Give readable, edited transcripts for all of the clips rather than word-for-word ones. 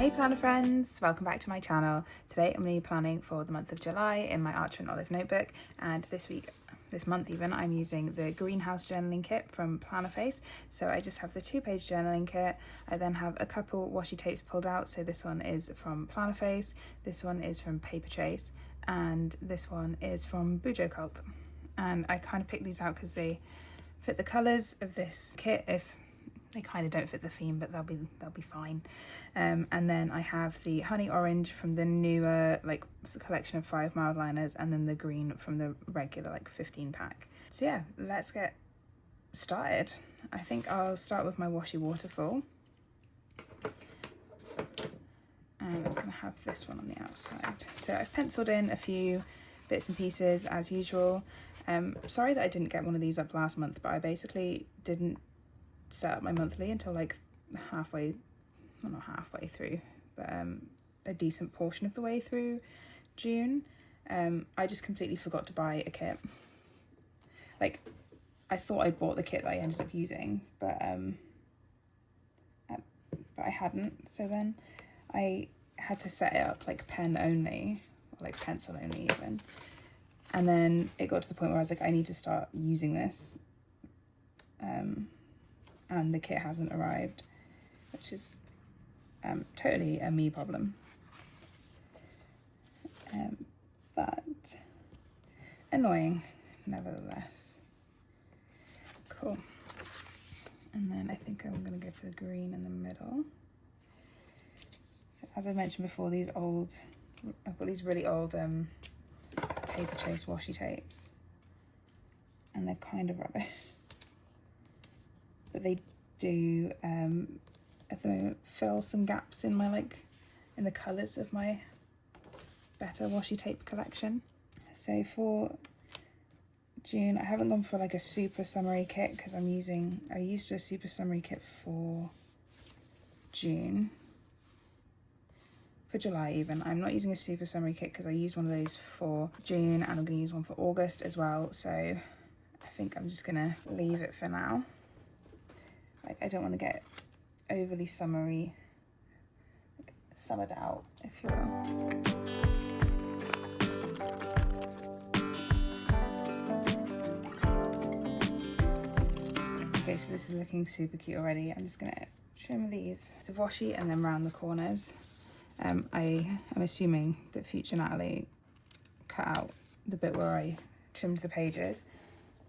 Hey planner friends, welcome back to my channel. Today I'm going to be planning for the month of July in my Archer and Olive notebook, and this month even, I'm using the greenhouse journaling kit from Plannerface. So I just have the 2-page journaling kit. I then have a couple washi tapes pulled out. So this one is from Plannerface, this one is from Paper Chase, and this one is from Bujo Cult. And I kind of picked these out because they fit the colours of this kit. If they kind of don't fit the theme, but they'll be fine. And then I have the honey orange from the newer collection of 5 mild liners, and then the green from the regular 15 pack. So yeah, let's get started. I think I'll start with my washi waterfall. And I'm just gonna have this one on the outside. So I've penciled in a few bits and pieces as usual. Sorry that I didn't get one of these up last month, but I basically didn't set up my monthly until like halfway, well not halfway through, but a decent portion of the way through June. I just completely forgot to buy a kit. I thought I bought the kit that I ended up using, but I hadn't. So then I had to set it up like pen only, or like pencil only even. And then it got to the point where I was like, I need to start using this. And the kit hasn't arrived, which is totally a me problem. But annoying nevertheless. Cool. And then I think I'm gonna go for the green in the middle. So as I mentioned before, I've got these really old Paper Chase washi tapes, and they're kind of rubbish. But they do at the moment fill some gaps in my in the colours of my better washi tape collection. So for June, I haven't gone for a super summery kit because I used a super summery kit for June. For July even, I'm not using a super summery kit because I used one of those for June, and I'm going to use one for August as well. So I think I'm just going to leave it for now. I don't want to get overly summery, summered out, if you will. Okay, so this is looking super cute already. I'm just gonna trim these to washi and then round the corners. I am assuming that future Natalie cut out the bit where I trimmed the pages,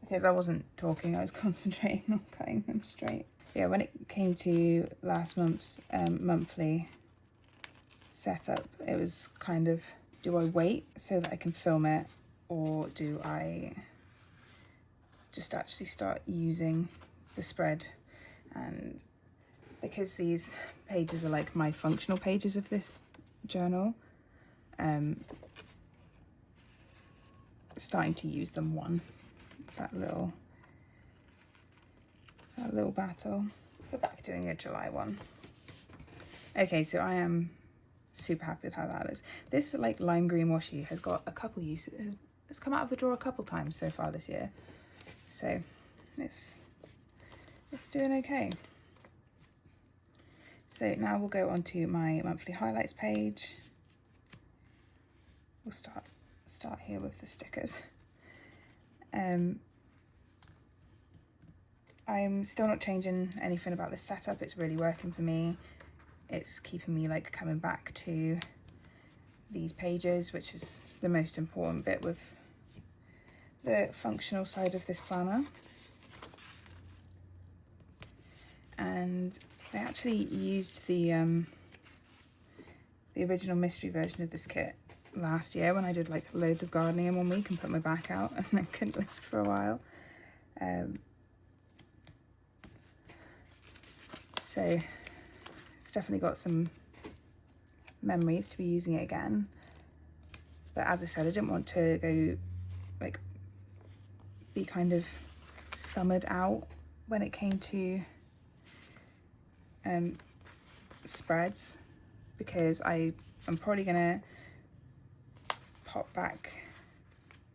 because I wasn't talking, I was concentrating on cutting them straight. Yeah, when it came to last month's monthly setup, it was kind of, do I wait so that I can film it, or do I just actually start using the spread? And because these pages are my functional pages of this journal, starting to use them that little battle. We're back doing a July one. Okay, so I am super happy with how that looks. This lime green washi has got a couple uses. It's come out of the drawer a couple times so far this year, so it's doing okay. So now we'll go on to my monthly highlights page. We'll start here with the stickers. I'm still not changing anything about this setup. It's really working for me. It's keeping me coming back to these pages, which is the most important bit with the functional side of this planner. And I actually used the original mystery version of this kit last year when I did loads of gardening in one week and put my back out and then couldn't lift for a while. So it's definitely got some memories to be using it again. But as I said, I didn't want to go be kind of summered out when it came to spreads, because I'm probably gonna pop back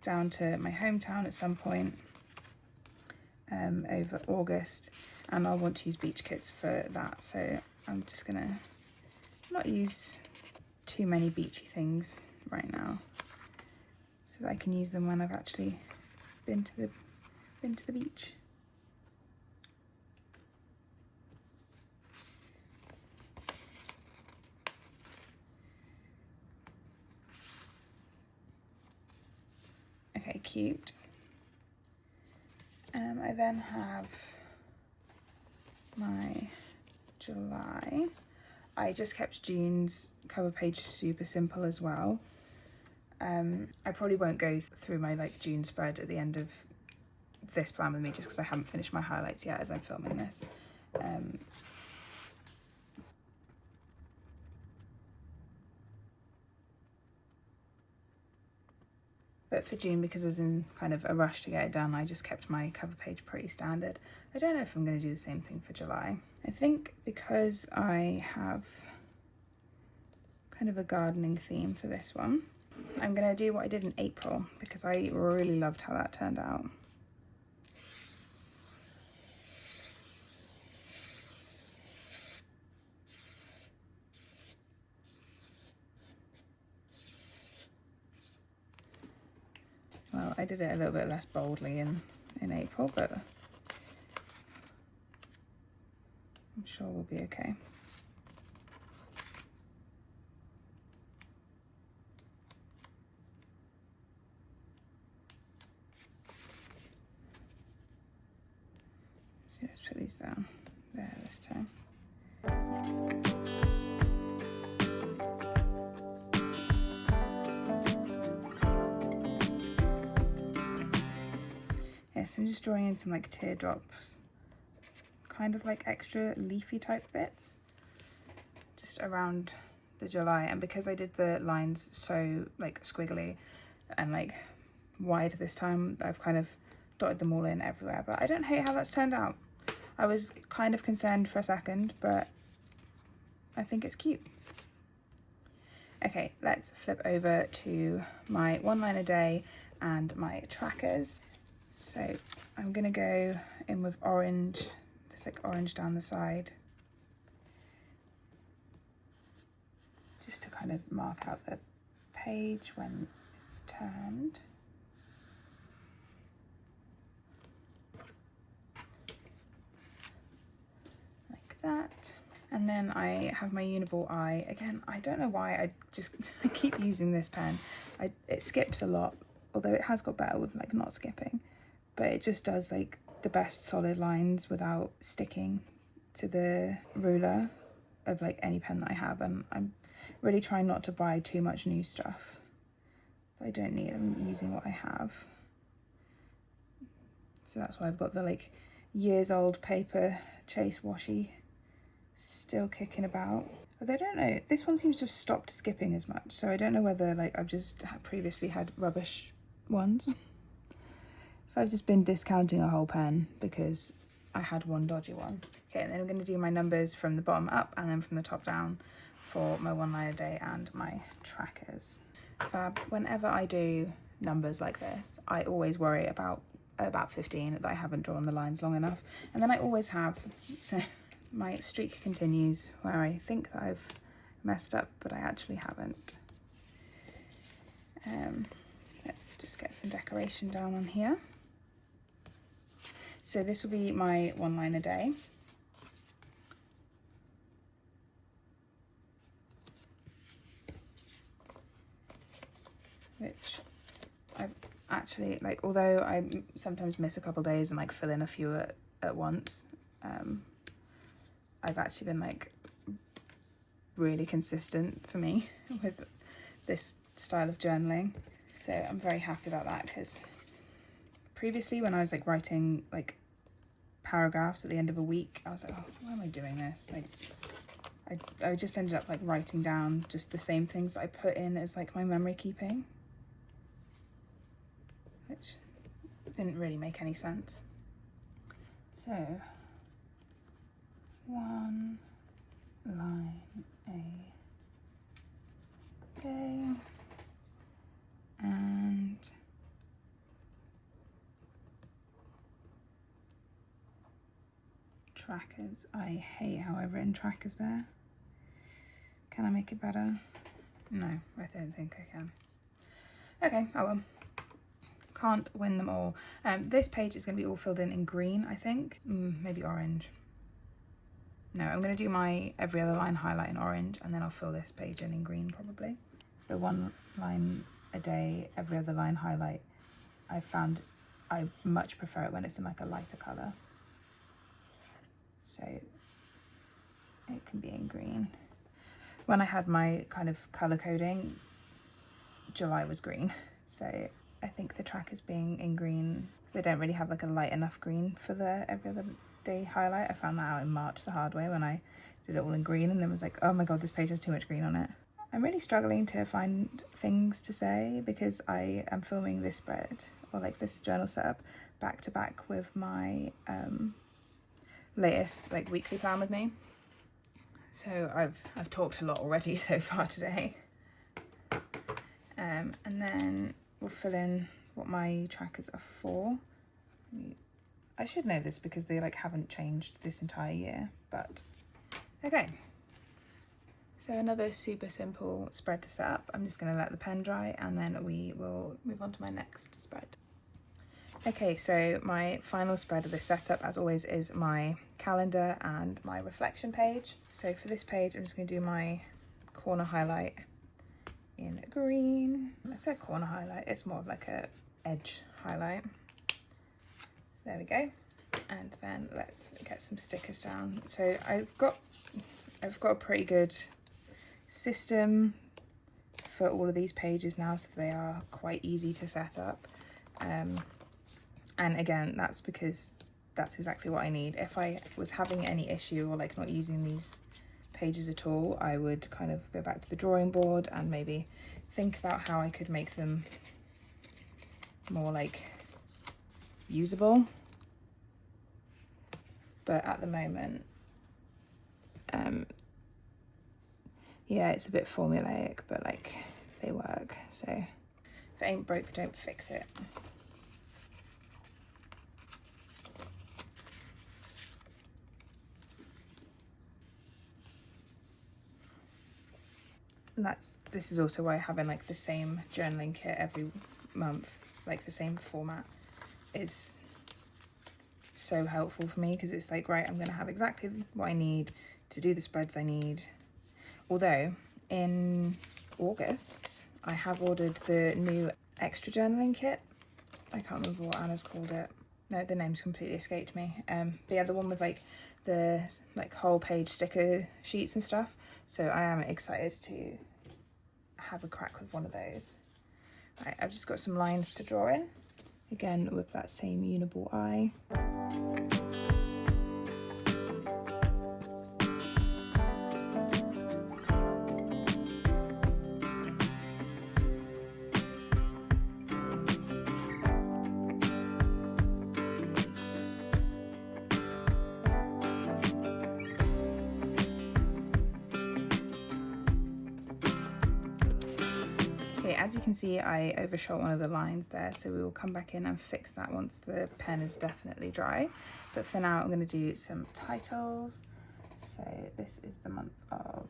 down to my hometown at some point over August, and I'll want to use beach kits for that. So I'm just gonna not use too many beachy things right now, so that I can use them when I've actually been to the beach. Okay, cute. I then have my July. I just kept June's cover page super simple as well. I probably won't go through my like June spread at the end of this plan with me, just because I haven't finished my highlights yet as I'm filming this. But for June, because I was in kind of a rush to get it done, I just kept my cover page pretty standard. I don't know if I'm going to do the same thing for July. I think because I have kind of a gardening theme for this one, I'm going to do what I did in April, because I really loved how that turned out. Well, I did it a little bit less boldly in April, but I'm sure we'll be okay. So let's put these down there this time. So I'm just drawing in some like teardrops, kind of like extra leafy type bits just around the July. And because I did the lines so like squiggly and like wide this time, I've kind of dotted them all in everywhere. But I don't hate how that's turned out. I was kind of concerned for a second, but I think it's cute. Okay, let's flip over to my 1 line a day and my trackers. So I'm gonna go in with orange, this like orange down the side, just to kind of mark out the page when it's turned. Like that. And then I have my Uniball eye. Again, I don't know why I keep using this pen. It skips a lot, although it has got better with like not skipping. But it just does like the best solid lines without sticking to the ruler of like any pen that I have. And I'm really trying not to buy too much new stuff that I don't need. I'm using what I have. So that's why I've got the like years old paper Chase washi still kicking about. Although I don't know, this one seems to have stopped skipping as much. So I don't know whether like I've just previously had rubbish ones. If I've just been discounting a whole pen because I had one dodgy one. Okay, and then I'm going to do my numbers from the bottom up and then from the top down for my 1 line a day and my trackers. Whenever I do numbers like this, I always worry about 15 that I haven't drawn the lines long enough, and then I always have. So my streak continues where I think that I've messed up, but I actually haven't. Let's just get some decoration down on here. So this will be my 1 line a day. Which I've actually, like, although I sometimes miss a couple days and like fill in a few at once, I've actually been like really consistent for me with this style of journaling. So I'm very happy about that, because previously when I was like writing like paragraphs at the end of a week, I was like, oh, why am I doing this? Like I just ended up like writing down just the same things that I put in as like my memory keeping, which didn't really make any sense. So 1 line a day and trackers. I hate how I've written trackers there. Can I make it better? No, I don't think I can. Okay, oh well. Can't win them all. This page is going to be all filled in green, I think. Maybe orange. No, I'm going to do my every other line highlight in orange, and then I'll fill this page in green probably. The one line a day, every other line highlight, I found I much prefer it when it's in like a lighter colour. So it can be in green. When I had my kind of colour coding, July was green. So I think the track is being in green because I don't really have like a light enough green for the every other day highlight. I found that out in March the hard way when I did it all in green and then was like, oh my god, this page has too much green on it. I'm really struggling to find things to say because I am filming this spread or like this journal setup back to back with my latest like weekly plan with me. So I've talked a lot already so far today. And then we'll fill in what my trackers are for. I should know this because they like haven't changed this entire year, but okay. So another super simple spread to set up. I'm just going to let the pen dry and then we will move on to my next spread. Okay, so my final spread of this setup, as always, is my calendar and my reflection page. So for this page, I'm just going to do my corner highlight in green. I said corner highlight, it's more of like a edge highlight. There we go. And then let's get some stickers down. So I've got a pretty good system for all of these pages now, so they are quite easy to set up. And again, that's because that's exactly what I need. If I was having any issue or like not using these pages at all, I would kind of go back to the drawing board and maybe think about how I could make them more like usable. But at the moment, yeah, it's a bit formulaic, but like they work. So if it ain't broke, don't fix it. And this is also why having like the same journaling kit every month, like the same format, is so helpful for me, because it's like, right, I'm gonna have exactly what I need to do the spreads I need. Although in August I have ordered the new extra journaling kit. I can't remember what Anna's called it. No, the name's completely escaped me. But yeah, the one with like the like whole page sticker sheets and stuff. So I am excited to have a crack with one of those. Right, I've just got some lines to draw in, again with that same uniball eye. As you can see, I overshot one of the lines there, so we will come back in and fix that once the pen is definitely dry. But for now, I'm going to do some titles. So this is the month of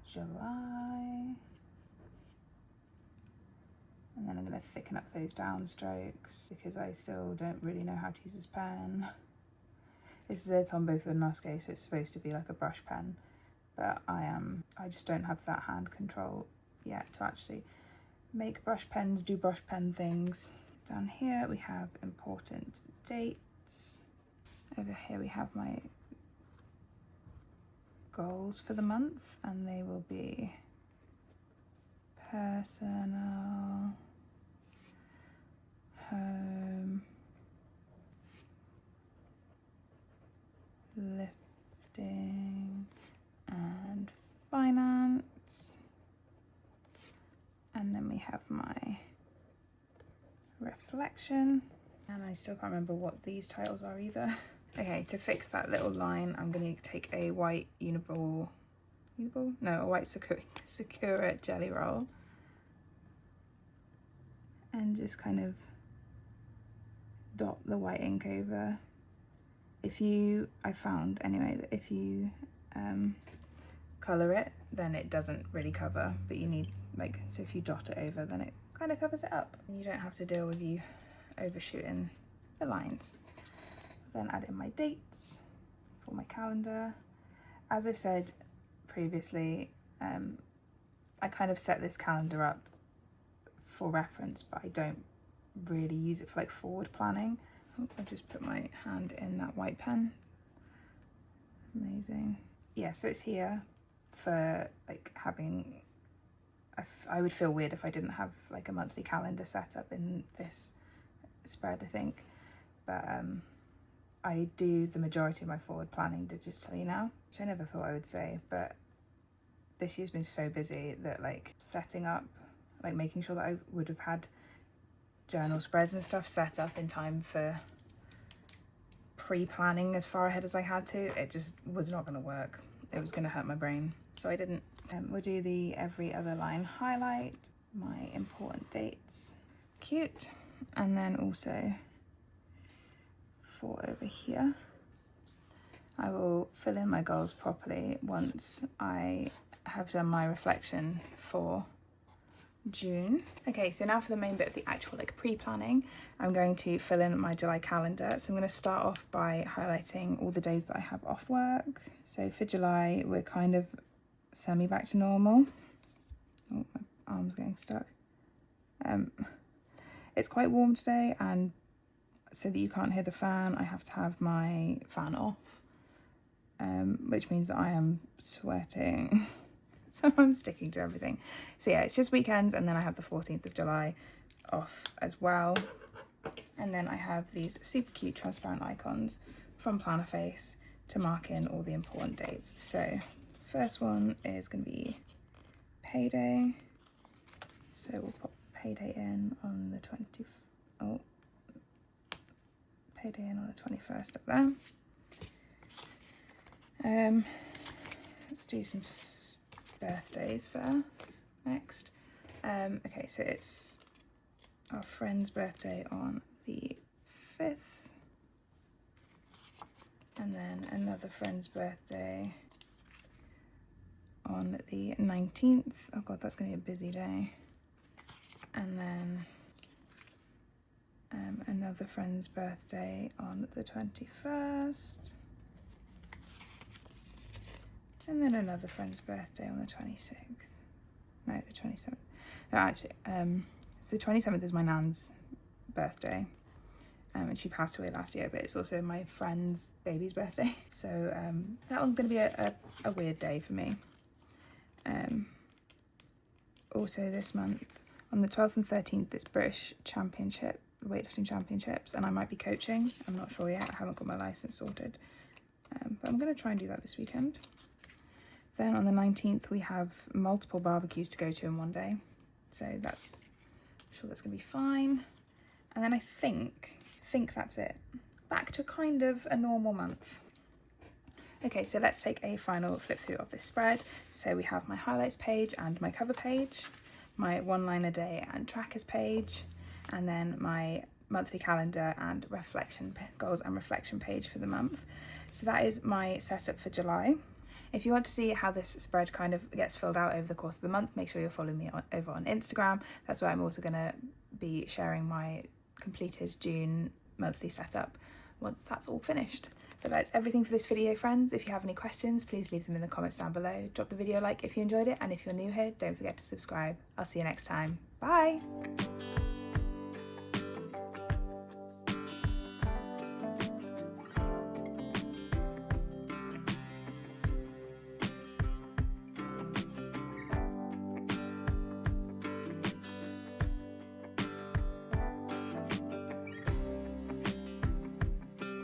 July. And then I'm going to thicken up those down strokes because I still don't really know how to use this pen. This is a Tombow for Nosque, so it's supposed to be like a brush pen. But I just don't have that hand control yet to actually make brush pens, do brush pen things. Down here we have important dates. Over here we have my goals for the month, and they will be personal, home, lifting, and finance. And then we have my reflection, and I still can't remember what these titles are either. Okay, to fix that little line, I'm going to take a white a white Sakura jelly roll and just kind of dot the white ink over. I found anyway that if you colour it, then it doesn't really cover, but you need, like, so if you dot it over, then it kind of covers it up. And you don't have to deal with you overshooting the lines. Then add in my dates for my calendar. As I've said previously, I kind of set this calendar up for reference, but I don't really use it for like forward planning. Oh, I've just put my hand in that white pen. Amazing. Yeah, so it's here for like having, I would feel weird if I didn't have like a monthly calendar set up in this spread, I think. But I do the majority of my forward planning digitally now, which I never thought I would say, but this year's been so busy that like setting up, like making sure that I would have had journal spreads and stuff set up in time for pre-planning as far ahead as I had to, it just was not going to work. It was going to hurt my brain, so I didn't. We'll do the every other line highlight, my important dates, cute, and then also for over here, I will fill in my goals properly once I have done my reflection for June. Okay, so now for the main bit of the actual like pre-planning, I'm going to fill in my July calendar. So I'm going to start off by highlighting all the days that I have off work. So for July, we're kind of semi back to normal. Oh, my arm's getting stuck. It's quite warm today, and so that you can't hear the fan, I have to have my fan off, which means that I am sweating. So I'm sticking to everything. So yeah, it's just weekends, and then I have the 14th of July off as well. And then I have these super cute transparent icons from Plannerface to mark in all the important dates. So first one is going to be payday. So we'll pop payday in on the 21st up there. Let's do some birthdays first next. Okay, so it's our friend's birthday on the 5th, and then another friend's birthday on the 19th. Oh god, that's gonna be a busy day. And then another friend's birthday on the 21st. And then another friend's birthday on the 26th. No, the 27th. No, actually, so the 27th is my nan's birthday. And she passed away last year, but it's also my friend's baby's birthday. So that one's going to be a weird day for me. Also this month, on the 12th and 13th, it's British Championship, weightlifting championships, and I might be coaching. I'm not sure yet. I haven't got my license sorted. But I'm going to try and do that this weekend. Then on the 19th, we have multiple barbecues to go to in one day. So I'm sure that's gonna be fine. And then I think that's it. Back to kind of a normal month. Okay, so let's take a final flip through of this spread. So we have my highlights page and my cover page, my one line a day and trackers page, and then my monthly calendar and reflection goals and reflection page for the month. So that is my setup for July. If you want to see how this spread kind of gets filled out over the course of the month, make sure you're following me over on Instagram. That's where I'm also going to be sharing my completed June monthly setup once that's all finished. But that's everything for this video, friends. If you have any questions, please leave them in the comments down below. Drop the video a like if you enjoyed it, and if you're new here, don't forget to subscribe. I'll see you next time. Bye!